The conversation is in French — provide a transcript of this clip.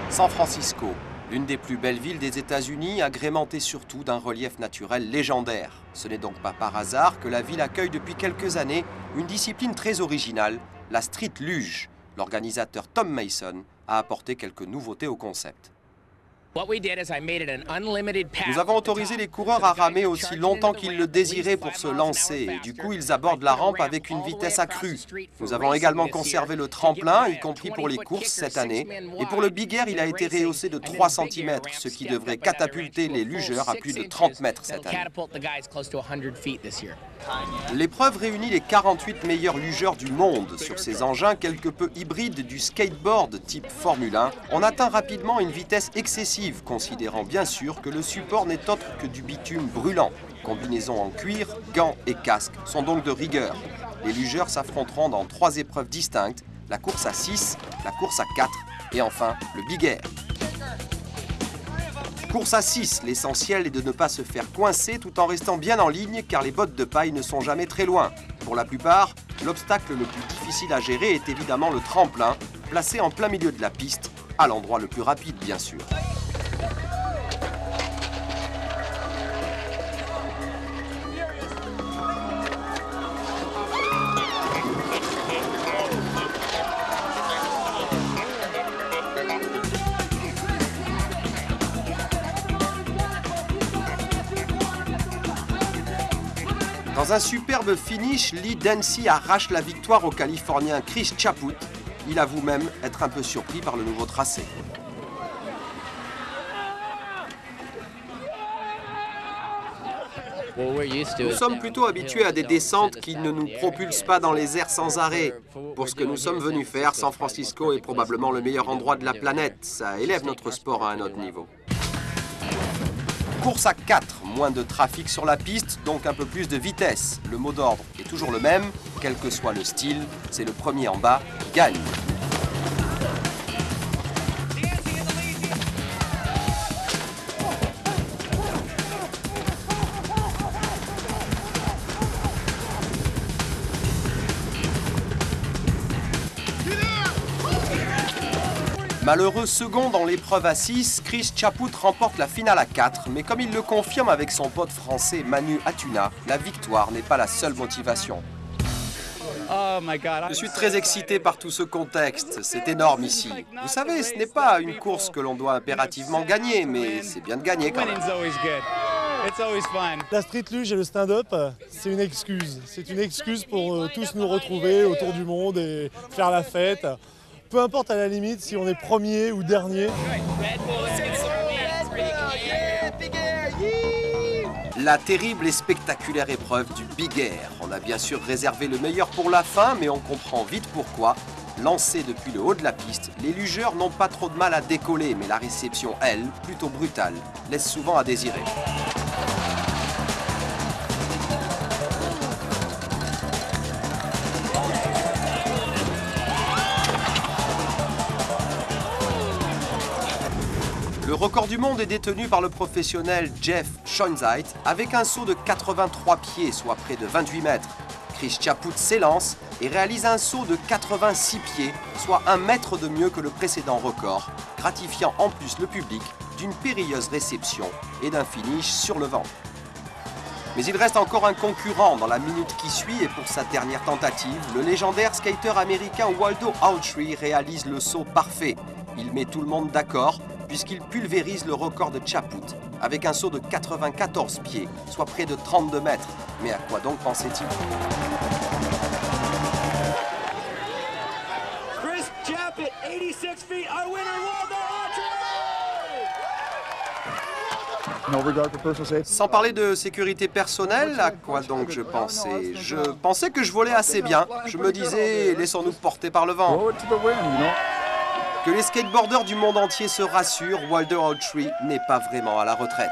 San Francisco, l'une des plus belles villes des États-Unis, agrémentée surtout d'un relief naturel légendaire. Ce n'est donc pas par hasard que la ville accueille depuis quelques années une discipline très originale, la street luge. L'organisateur Tom Mason a apporté quelques nouveautés au concept. Nous avons autorisé les coureurs à ramer aussi longtemps qu'ils le désiraient pour se lancer. Et du coup, ils abordent la rampe avec une vitesse accrue. Nous avons également conservé le tremplin, y compris pour les courses cette année. Et pour le Big Air, il a été rehaussé de 3 cm, ce qui devrait catapulter les lugeurs à plus de 30 mètres cette année. L'épreuve réunit les 48 meilleurs lugeurs du monde. Sur ces engins quelque peu hybrides du skateboard type Formule 1, on atteint rapidement une vitesse excessive, considérant bien sûr que le support n'est autre que du bitume brûlant. Combinaisons en cuir, gants et casques sont donc de rigueur. Les lugeurs s'affronteront dans 3 épreuves distinctes, la course à 6, la course à 4 et enfin le Big Air. Course à 6, l'essentiel est de ne pas se faire coincer tout en restant bien en ligne car les bottes de paille ne sont jamais très loin. Pour la plupart, l'obstacle le plus difficile à gérer est évidemment le tremplin, placé en plein milieu de la piste, à l'endroit le plus rapide bien sûr. Dans un superbe finish, Lee Dempsey arrache la victoire au Californien Chris Chaput. Il avoue même être un peu surpris par le nouveau tracé. Nous sommes plutôt habitués à des descentes qui ne nous propulsent pas dans les airs sans arrêt. Pour ce que nous sommes venus faire, San Francisco est probablement le meilleur endroit de la planète. Ça élève notre sport à un autre niveau. Course à 4, moins de trafic sur la piste, donc un peu plus de vitesse. Le mot d'ordre est toujours le même, quel que soit le style, c'est le premier en bas qui gagne. Malheureux second dans l'épreuve à 6, Chris Chaput remporte la finale à 4, mais comme il le confirme avec son pote français Manu Atuna, la victoire n'est pas la seule motivation. Je suis très excité par tout ce contexte, c'est énorme ici. Vous savez, ce n'est pas une course que l'on doit impérativement gagner, mais c'est bien de gagner quand même. La street luge et le stand-up, c'est une excuse. C'est une excuse pour tous nous retrouver autour du monde et faire la fête. Peu importe à la limite si on est premier ou dernier. La terrible et spectaculaire épreuve du Big Air. On a bien sûr réservé le meilleur pour la fin, mais on comprend vite pourquoi. Lancés depuis le haut de la piste, les lugeurs n'ont pas trop de mal à décoller, mais la réception, elle, plutôt brutale, laisse souvent à désirer. Le record du monde est détenu par le professionnel Jeff Schoenheit avec un saut de 83 pieds, soit près de 28 mètres. Chris Chaput s'élance et réalise un saut de 86 pieds, soit 1 mètre de mieux que le précédent record, gratifiant en plus le public d'une périlleuse réception et d'un finish sur le vent. Mais il reste encore un concurrent dans la minute qui suit et pour sa dernière tentative, le légendaire skater américain Waldo Autry réalise le saut parfait. Il met tout le monde d'accord puisqu'il pulvérise le record de Chaput avec un saut de 94 pieds, soit près de 32 mètres. Mais à quoi donc pensait-il? Chris Chaput, 86 feet, our winner, Waldo Autry! Sans parler de sécurité personnelle, à quoi donc je pensais? Je pensais que je volais assez bien. Je me disais, laissons-nous porter par le vent. Que les skateboarders du monde entier se rassurent, Waldo Autry n'est pas vraiment à la retraite.